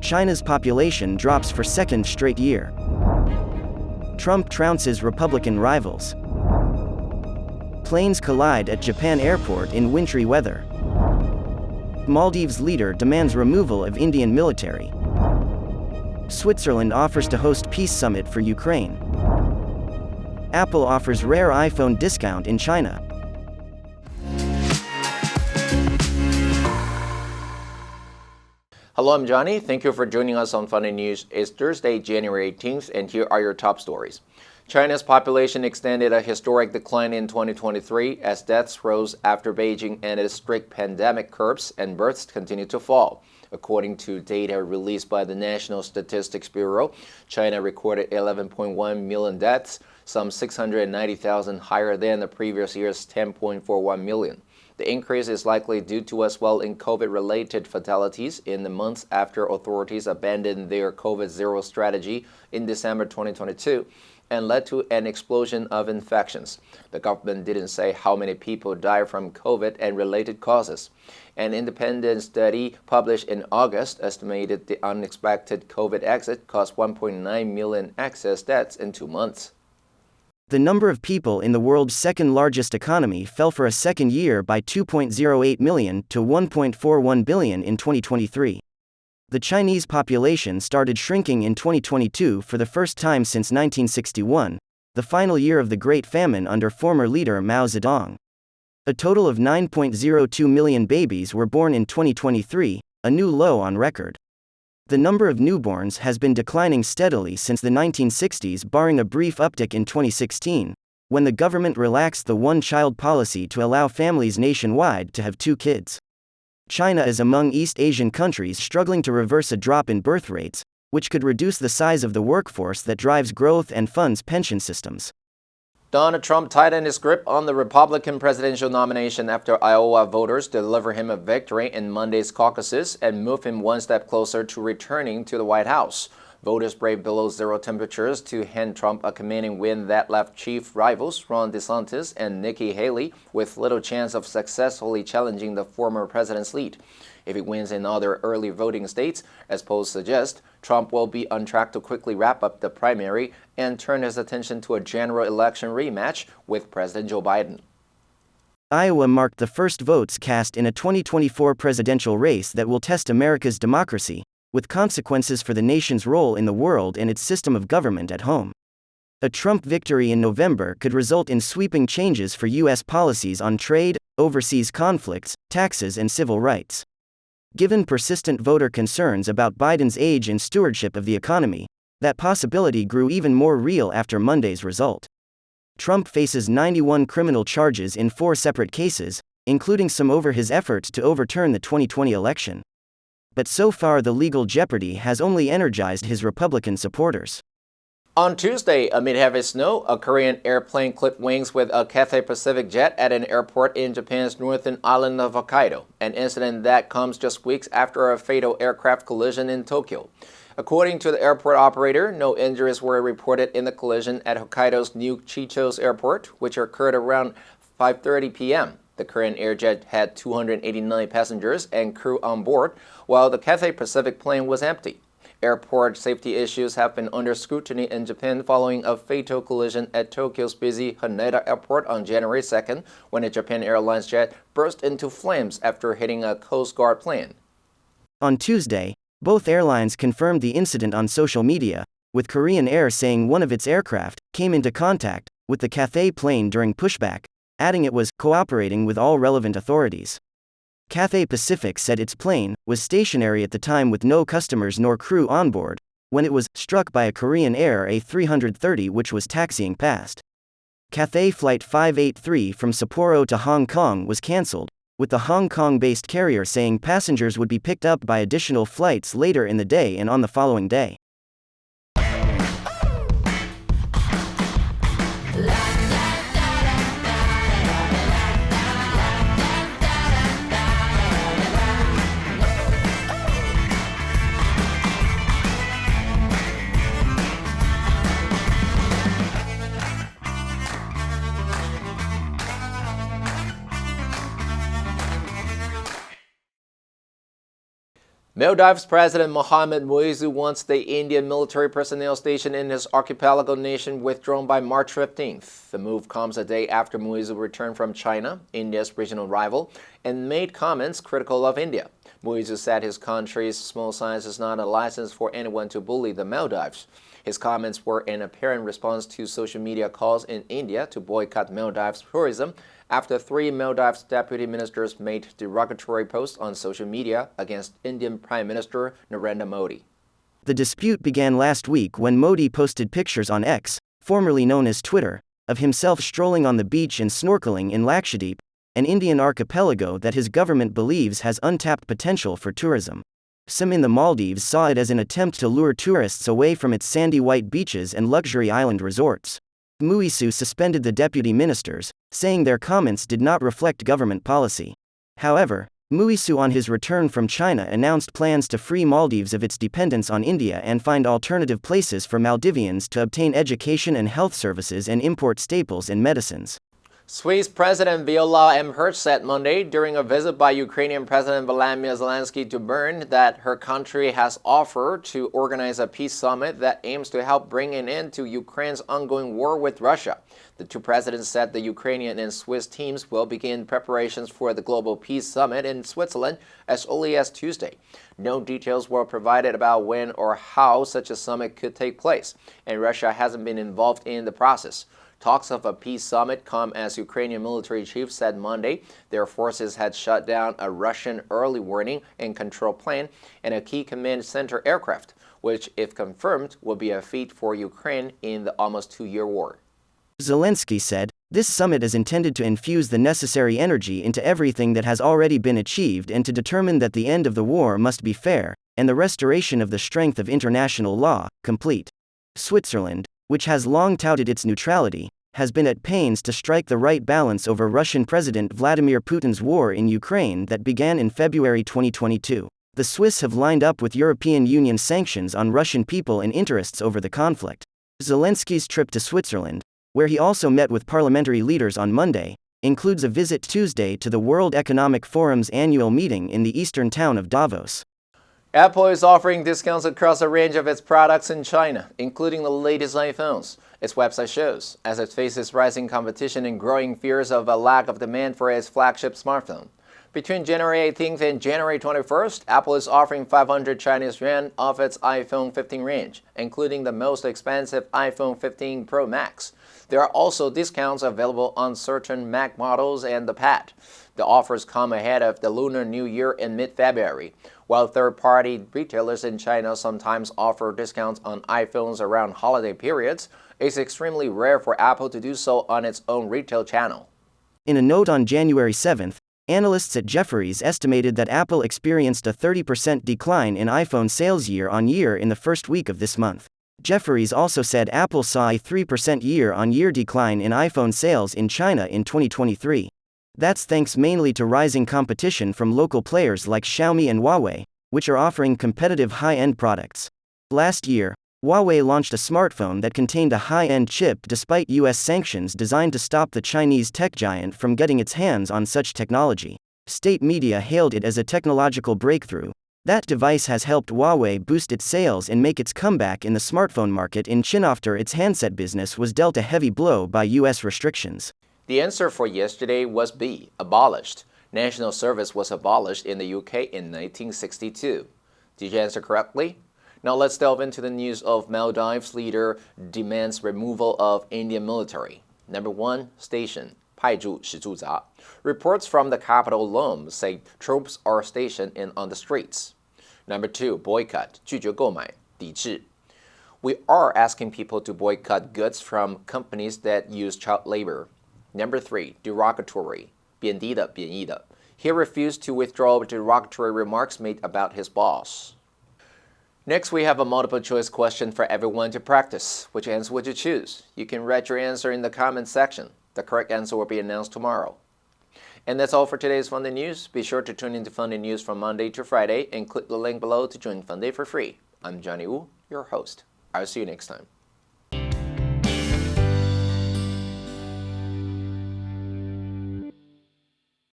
China's population drops for second straight year. Trump trounces Republican rivals. Planes collide at Japan airport in wintry weather. Maldives leader demands removal of Indian military. Switzerland offers to host peace summit for Ukraine. Apple offers rare iPhone discount in China. Hello, I'm Johnny. Thank you for joining us on Funday News. It's Thursday, January 18th, and here are your top stories. China's population extended a historic decline in 2023 as deaths rose after Beijing ended strict pandemic curbs and births continued to fall. According to data released by the National Statistics Bureau, China recorded 11.1 million deaths, some 690,000 higher than the previous year's 10.41 million. The increase is likely due to a swell in COVID-related fatalities in the months after authorities abandoned their COVID-0 strategy in December 2022 and led to an explosion of infections. The government didn't say how many people died from COVID and related causes. An independent study published in August estimated the unexpected COVID exit caused 1.9 million excess deaths in 2 months. The number of people in the world's second-largest economy fell for a second year by 2.08 million to 1.41 billion in 2023. The Chinese population started shrinking in 2022 for the first time since 1961, the final year of the Great Famine under former leader Mao Zedong. A total of 9.02 million babies were born in 2023, a new low on record. The number of newborns has been declining steadily since the 1960s, barring a brief uptick in 2016, when the government relaxed the one-child policy to allow families nationwide to have 2 kids. China is among East Asian countries struggling to reverse a drop in birth rates, which could reduce the size of the workforce that drives growth and funds pension systems. Donald Trump tightened his grip on the Republican presidential nomination after Iowa voters delivered him a victory in Monday's caucuses and moved him one step closer to returning to the White House. Voters braved below-zero temperatures to hand Trump a commanding win that left chief rivals Ron DeSantis and Nikki Haley with little chance of successfully challenging the former president's lead. If he wins in other early voting states, as polls suggest, Trump will be on track to quickly wrap up the primary and turn his attention to a general election rematch with President Joe Biden. Iowa marked the first votes cast in a 2024 presidential race that will test America's democracy, with consequences for the nation's role in the world and its system of government at home. A Trump victory in November could result in sweeping changes for U.S. policies on trade, overseas conflicts, taxes, and civil rights. Given persistent voter concerns about Biden's age and stewardship of the economy, that possibility grew even more real after Monday's result. Trump faces 91 criminal charges in 4 separate cases, including some over his efforts to overturn the 2020 election. But so far the legal jeopardy has only energized his Republican supporters. On Tuesday, amid heavy snow, a Korean airplane clipped wings with a Cathay Pacific jet at an airport in Japan's northern island of Hokkaido, an incident that comes just weeks after a fatal aircraft collision in Tokyo. According to the airport operator, no injuries were reported in the collision at Hokkaido's new Chicho's airport, which occurred around 5:30 p.m. The Korean Airjet had 289 passengers and crew on board, while the Cathay Pacific plane was empty. Airport safety issues have been under scrutiny in Japan following a fatal collision at Tokyo's busy Haneda Airport on January 2nd, when a Japan Airlines jet burst into flames after hitting a Coast Guard plane. On Tuesday, both airlines confirmed the incident on social media, with Korean Air saying one of its aircraft came into contact with the Cathay plane during pushback, adding it was cooperating with all relevant authorities. Cathay Pacific said its plane was stationary at the time with no customers nor crew on board when it was struck by a Korean Air A330 which was taxiing past. Cathay Flight 583 from Sapporo to Hong Kong was cancelled, with the Hong Kong-based carrier saying passengers would be picked up by additional flights later in the day and on the following day. Maldives President Mohamed Muizzu wants the Indian military personnel stationed in his archipelago nation withdrawn by March 15th. The move comes a day after Muizzu returned from China, India's regional rival, and made comments critical of India. Muizzu said his country's small size is not a license for anyone to bully the Maldives. His comments were an apparent response to social media calls in India to boycott Maldives tourism after 3 Maldives deputy ministers made derogatory posts on social media against Indian Prime Minister Narendra Modi. The dispute began last week when Modi posted pictures on X, formerly known as Twitter, of himself strolling on the beach and snorkeling in Lakshadweep, an Indian archipelago that his government believes has untapped potential for tourism. Some in the Maldives saw it as an attempt to lure tourists away from its sandy white beaches and luxury island resorts. Muizzu suspended the deputy ministers, saying their comments did not reflect government policy. However, Muizzu on his return from China announced plans to free Maldives of its dependence on India and find alternative places for Maldivians to obtain education and health services and import staples and medicines. Swiss President Viola Amherst said Monday during a visit by Ukrainian President Volodymyr Zelensky to Bern that her country has offered to organize a peace summit that aims to help bring an end to Ukraine's ongoing war with Russia. The two presidents said the Ukrainian and Swiss teams will begin preparations for the Global Peace Summit in Switzerland as early as Tuesday. No details were provided about when or how such a summit could take place, and Russia hasn't been involved in the process. Talks of a peace summit come as Ukrainian military chiefs said Monday their forces had shut down a Russian early warning and control plane and a key command center aircraft, which, if confirmed, will be a feat for Ukraine in the almost 2-year war. Zelensky said, "This summit is intended to infuse the necessary energy into everything that has already been achieved and to determine that the end of the war must be fair, and the restoration of the strength of international law, complete." Switzerland, which has long touted its neutrality, has been at pains to strike the right balance over Russian President Vladimir Putin's war in Ukraine that began in February 2022. The Swiss have lined up with European Union sanctions on Russian people and interests over the conflict. Zelensky's trip to Switzerland, where he also met with parliamentary leaders on Monday, includes a visit Tuesday to the World Economic Forum's annual meeting in the eastern town of Davos. Apple is offering discounts across a range of its products in China, including the latest iPhones, its website shows, as it faces rising competition and growing fears of a lack of demand for its flagship smartphone. Between January 18th and January 21st, Apple is offering 500 Chinese yuan off its iPhone 15 range, including the most expensive iPhone 15 Pro Max. There are also discounts available on certain Mac models and the Pad. The offers come ahead of the Lunar New Year in mid-February. While third-party retailers in China sometimes offer discounts on iPhones around holiday periods, it's extremely rare for Apple to do so on its own retail channel. In a note on January 7th, analysts at Jefferies estimated that Apple experienced a 30% decline in iPhone sales year-on-year in the first week of this month. Jefferies also said Apple saw a 3% year-on-year decline in iPhone sales in China in 2023. That's thanks mainly to rising competition from local players like Xiaomi and Huawei, which are offering competitive high-end products. Last year, Huawei launched a smartphone that contained a high-end chip despite US sanctions designed to stop the Chinese tech giant from getting its hands on such technology. State media hailed it as a technological breakthrough. That device has helped Huawei boost its sales and make its comeback in the smartphone market in China after its handset business was dealt a heavy blow by US restrictions. The answer for yesterday was B, abolished. National service was abolished in the UK in 1962. Did you answer correctly? Now let's delve into the news of Maldives leader demands removal of Indian military. Number 1, station, 派驻使驻扎. Reports from the capital Lome say troops are stationed on the streets. Number 2, boycott, 拒绝购买, 抵制. We are asking people to boycott goods from companies that use child labor. Number 3, derogatory, 贬低的, 贬义的. He refused to withdraw derogatory remarks made about his boss. Next, we have a multiple choice question for everyone to practice. Which answer would you choose? You can write your answer in the comment section. The correct answer will be announced tomorrow. And that's all for today's Funday News. Be sure to tune into Funday News from Monday to Friday and click the link below to join Funday for free. I'm Johnny Wu, your host. I'll see you next time.